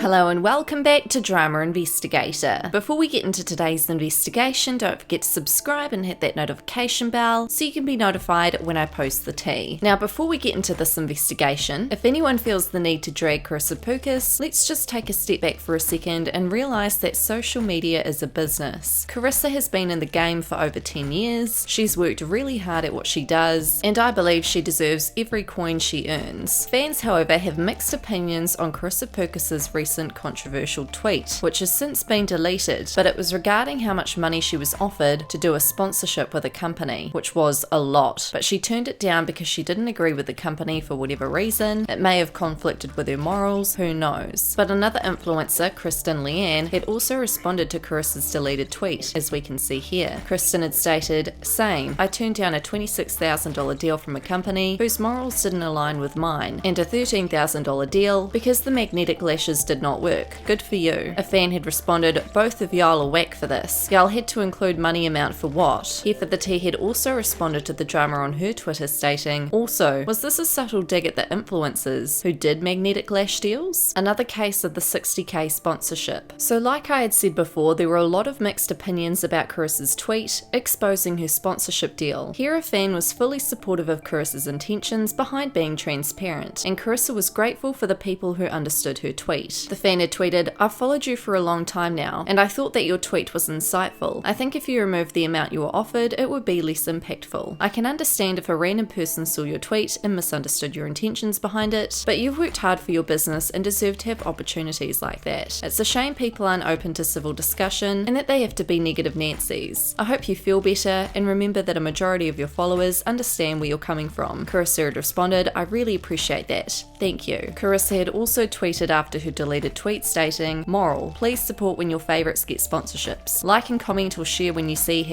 Hello and welcome back to Drama Investigator. Before we get into today's investigation, don't forget to subscribe and hit that notification bell so you can be notified when I post the tea. Now before we get into this investigation, if anyone feels the need to drag Karissa Pukas, let's just take a step back for a second and realise that social media is a business. Karissa has been in the game for over 10 years, she's worked really hard at what she does, and I believe she deserves every coin she earns. Fans, however, have mixed opinions on Karissa Pukas's recent controversial tweet, which has since been deleted, but it was regarding how much money she was offered to do a sponsorship with a company, which was a lot, but she turned it down because she didn't agree with the company for whatever reason. It may have conflicted with her morals, who knows. But another influencer, Kristen Leanne, had also responded to Karissa's deleted tweet, as we can see here. Kristen had stated, "Same, I turned down a $26,000 deal from a company whose morals didn't align with mine, and a $13,000 deal because the magnetic lashes did not work. Good for you." A fan had responded, "Both of y'all are whack for this. Y'all had to include money amount for what?" Here for the Tea had also responded to the drama on her Twitter stating, "Also, was this a subtle dig at the influencers who did magnetic lash deals?" Another case of the 60k sponsorship. So like I had said before, there were a lot of mixed opinions about Karissa's tweet exposing her sponsorship deal. Here a fan was fully supportive of Karissa's intentions behind being transparent, and Karissa was grateful for the people who understood her tweet. The fan had tweeted, "I've followed you for a long time now, and I thought that your tweet was insightful. I think if you removed the amount you were offered, it would be less impactful. I can understand if a random person saw your tweet and misunderstood your intentions behind it, but you've worked hard for your business and deserve to have opportunities like that. It's a shame people aren't open to civil discussion and that they have to be negative Nancy's. I hope you feel better and remember that a majority of your followers understand where you're coming from." Karissa had responded, "I really appreciate that. Thank you." Karissa had also tweeted after her deleted tweet stating, "Moral, please support when your favourites get sponsorships. Like and comment or share when you see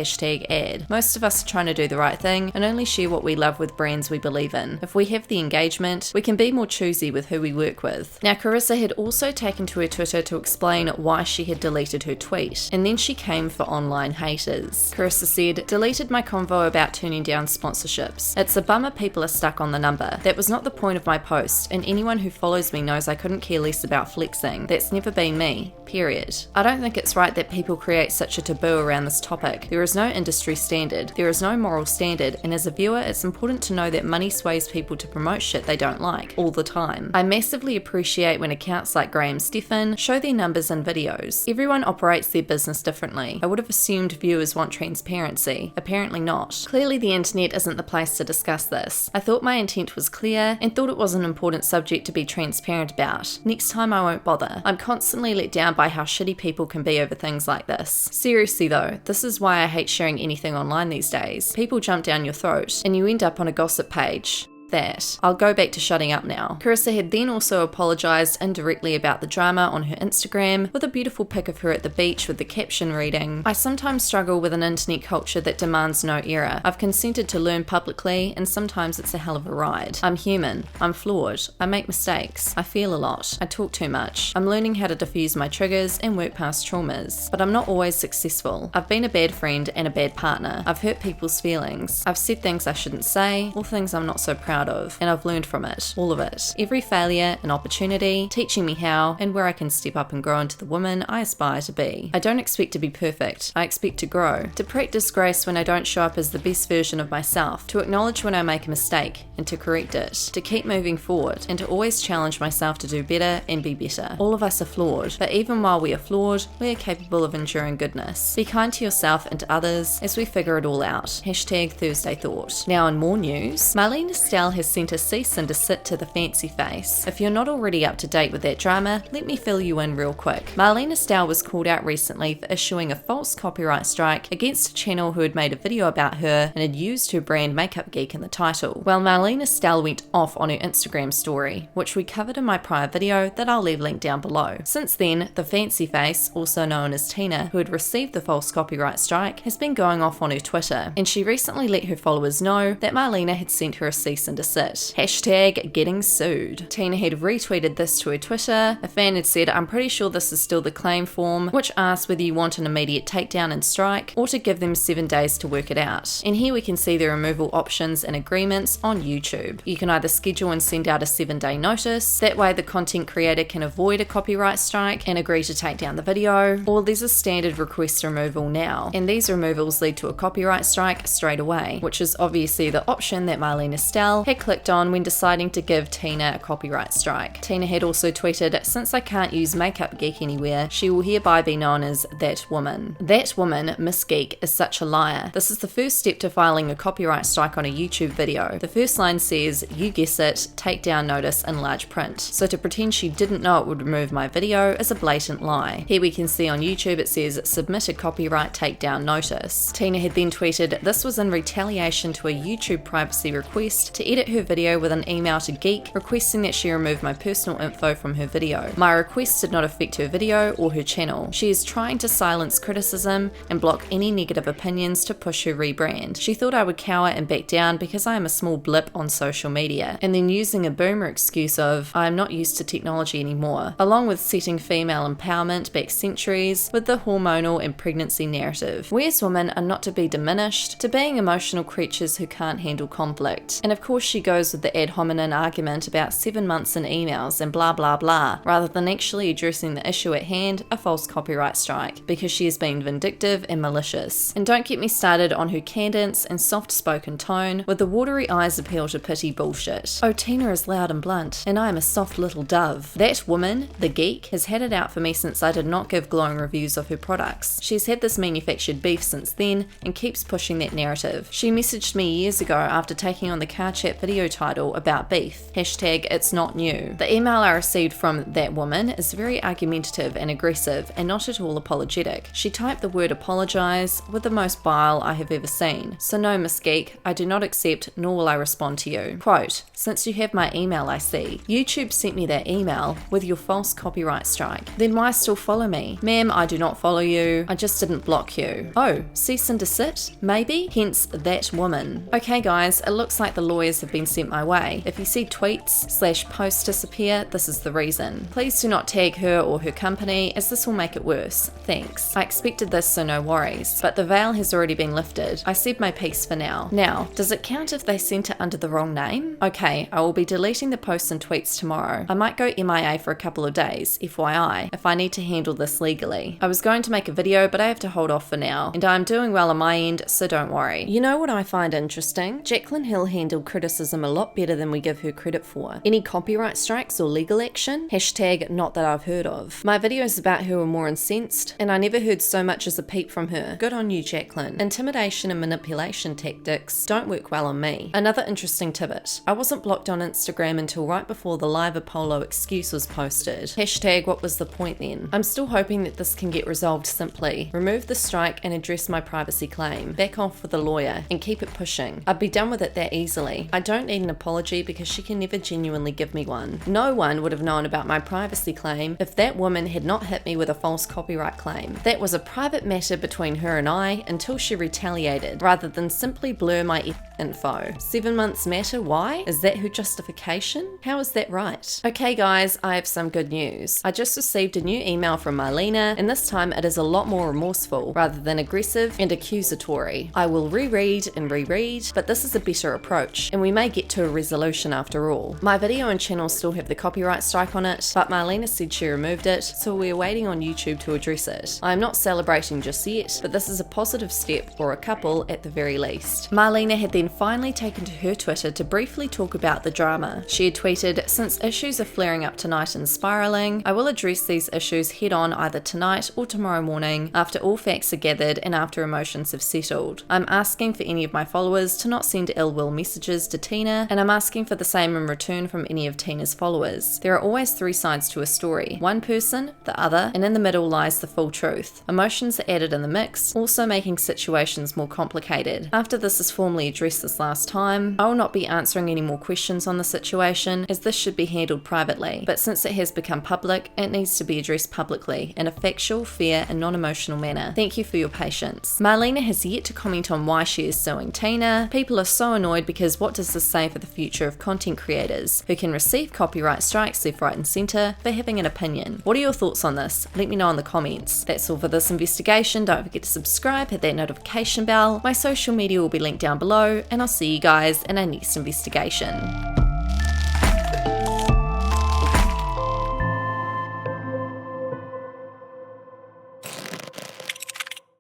#ad. Most of us are trying to do the right thing and only share what we love with brands we believe in. If we have the engagement, we can be more choosy with who we work with." Now Karissa had also taken to her Twitter to explain why she had deleted her tweet, and then she came for online haters. Karissa said, "Deleted my convo about turning down sponsorships. It's a bummer people are stuck on the number. That was not the point of my post, and anyone who follows me knows I couldn't care less about flexing. That's never been me. Period. I don't think it's right that people create such a taboo around this topic. There is no industry standard. There is no moral standard, and as a viewer, it's important to know that money sways people to promote shit they don't like, all the time. I massively appreciate when accounts like Graham Stephan show their numbers in videos. Everyone operates their business differently. I would have assumed viewers want transparency. Apparently not. Clearly the internet isn't the place to discuss this. I thought my intent was clear and thought it was an important subject to be transparent about. Next time I won't bother. I'm constantly let down by how shitty people can be over things like this. Seriously though, this is why I hate sharing anything online these days. People jump down your throat and you end up on a gossip page. That. I'll go back to shutting up now." Karissa had then also apologised indirectly about the drama on her Instagram with a beautiful pic of her at the beach with the caption reading, "I sometimes struggle with an internet culture that demands no error. I've consented to learn publicly and sometimes it's a hell of a ride. I'm human. I'm flawed. I make mistakes. I feel a lot. I talk too much. I'm learning how to diffuse my triggers and work past traumas. But I'm not always successful. I've been a bad friend and a bad partner. I've hurt people's feelings. I've said things I shouldn't say or things I'm not so proud of, and I've learned from it, all of it. Every failure an opportunity, teaching me how and where I can step up and grow into the woman I aspire to be. I don't expect to be perfect. I expect to grow, to practice grace when I don't show up as the best version of myself, to acknowledge when I make a mistake and to correct it, to keep moving forward and to always challenge myself to do better and be better. All of us are flawed, but even while we are flawed, we are capable of enduring goodness. Be kind to yourself and to others as we figure it all out. #Thursday Thought." Now in more news, Marlene Estelle has sent a cease and desist to the Fancy Face. If you're not already up to date with that drama, let me fill you in real quick. Marlene Estelle was called out recently for issuing a false copyright strike against a channel who had made a video about her and had used her brand Makeup Geek in the title. Well, Marlene Estelle went off on her Instagram story, which we covered in my prior video that I'll leave linked down below. Since then, the Fancy Face, also known as Tina, who had received the false copyright strike, has been going off on her Twitter, and she recently let her followers know that Marlena had sent her a cease and to sit. Hashtag getting sued. Tina had retweeted this to her Twitter. A fan had said, "I'm pretty sure this is still the claim form, which asks whether you want an immediate takedown and strike, or to give them 7 days to work it out." And here we can see the removal options and agreements on YouTube. You can either schedule and send out a 7-day notice. That way the content creator can avoid a copyright strike and agree to take down the video, or there's a standard request removal now, and these removals lead to a copyright strike straight away, which is obviously the option that Marlene Estelle had clicked on when deciding to give Tina a copyright strike. Tina had also tweeted, "Since I can't use Makeup Geek anywhere, she will hereby be known as that woman." That woman, Miss Geek, is such a liar. This is the first step to filing a copyright strike on a YouTube video. The first line says, "You guess it, takedown notice" in large print. So to pretend she didn't know it would remove my video is a blatant lie. Here we can see on YouTube it says, "Submit a copyright takedown notice." Tina had then tweeted, "This was in retaliation to a YouTube privacy request to edit her video with an email to Geek requesting that she remove my personal info from her video. My request did not affect her video or her channel. She is trying to silence criticism and block any negative opinions to push her rebrand. She thought I would cower and back down because I am a small blip on social media," and then using a boomer excuse of, "I am not used to technology anymore," along with setting female empowerment back centuries with the hormonal and pregnancy narrative. We as women are not to be diminished to being emotional creatures who can't handle conflict. And of course she goes with the ad hominem argument about 7 months in emails and blah blah blah, rather than actually addressing the issue at hand, a false copyright strike, because she has been vindictive and malicious. And don't get me started on her cadence and soft-spoken tone with the watery eyes appeal to pity bullshit. "Oh, Tina is loud and blunt, and I am a soft little dove." That woman, the geek, has had it out for me since I did not give glowing reviews of her products. She's had this manufactured beef since then and keeps pushing that narrative. She messaged me years ago after taking on the car chat video title about beef. Hashtag it's not new. The email I received from that woman is very argumentative and aggressive and not at all apologetic. She typed the word apologise with the most bile I have ever seen. So no, Miss Geek, I do not accept nor will I respond to you. Quote, "Since you have my email I see. YouTube sent me that email with your false copyright strike. Then why still follow me? Ma'am, I do not follow you. I just didn't block you. Oh, cease and desist? Maybe? Hence that woman." Okay guys, it looks like the lawyers have been sent my way. If you see tweets/posts disappear, this is the reason. Please do not tag her or her company, as this will make it worse. Thanks. I expected this, so no worries. But the veil has already been lifted. I said my piece for now. Now, does it count if they sent it under the wrong name? Okay, I will be deleting the posts and tweets tomorrow. I might go MIA for a couple of days, FYI, if I need to handle this legally. I was going to make a video, but I have to hold off for now. And I'm doing well on my end, so don't worry. You know what I find interesting? Jaclyn Hill handled criticism a lot better than we give her credit for. Any copyright strikes or legal action? Hashtag not that I've heard of. My videos about her were more incensed, and I never heard so much as a peep from her. Good on you, Jaclyn. Intimidation and manipulation tactics don't work well on me. Another interesting tidbit. I wasn't blocked on Instagram until right before the live Apollo excuse was posted. Hashtag what was the point then? I'm still hoping that this can get resolved simply. Remove the strike and address my privacy claim. Back off with a lawyer and keep it pushing. I'd be done with it that easily. I don't need an apology because she can never genuinely give me one. No one would have known about my privacy claim if that woman had not hit me with a false copyright claim. That was a private matter between her and I until she retaliated, rather than simply blur my info. 7 months matter? Why? Is that her justification? How is that right? Okay guys, I have some good news. I just received a new email from Marlena, and this time it is a lot more remorseful rather than aggressive and accusatory. I will reread and reread, but this is a better approach, and we may get to a resolution after all. My video and channel still have the copyright strike on it, but Marlena said she removed it, so we're waiting on YouTube to address it. I am not celebrating just yet, but this is a positive step for a couple at the very least. Marlena had then finally taken to her Twitter to briefly talk about the drama. She had tweeted, "Since issues are flaring up tonight and spiraling, I will address these issues head on either tonight or tomorrow morning after all facts are gathered and after emotions have settled. I'm asking for any of my followers to not send ill will messages to Tina, and I'm asking for the same in return from any of Tina's followers. There are always 3 sides to a story. One person, the other, and in the middle lies the full truth. Emotions are added in the mix, also making situations more complicated. After this is formally addressed addressed this last time. I will not be answering any more questions on the situation, as this should be handled privately, but since it has become public, it needs to be addressed publicly in a factual, fair and non-emotional manner. Thank you for your patience. Marlena has yet to comment on why she is suing Tina. People are so annoyed because what does this say for the future of content creators who can receive copyright strikes left, right and centre for having an opinion? What are your thoughts on this? Let me know in the comments. That's all for this investigation. Don't forget to subscribe, hit that notification bell. My social media will be linked down below, and I'll see you guys in our next investigation.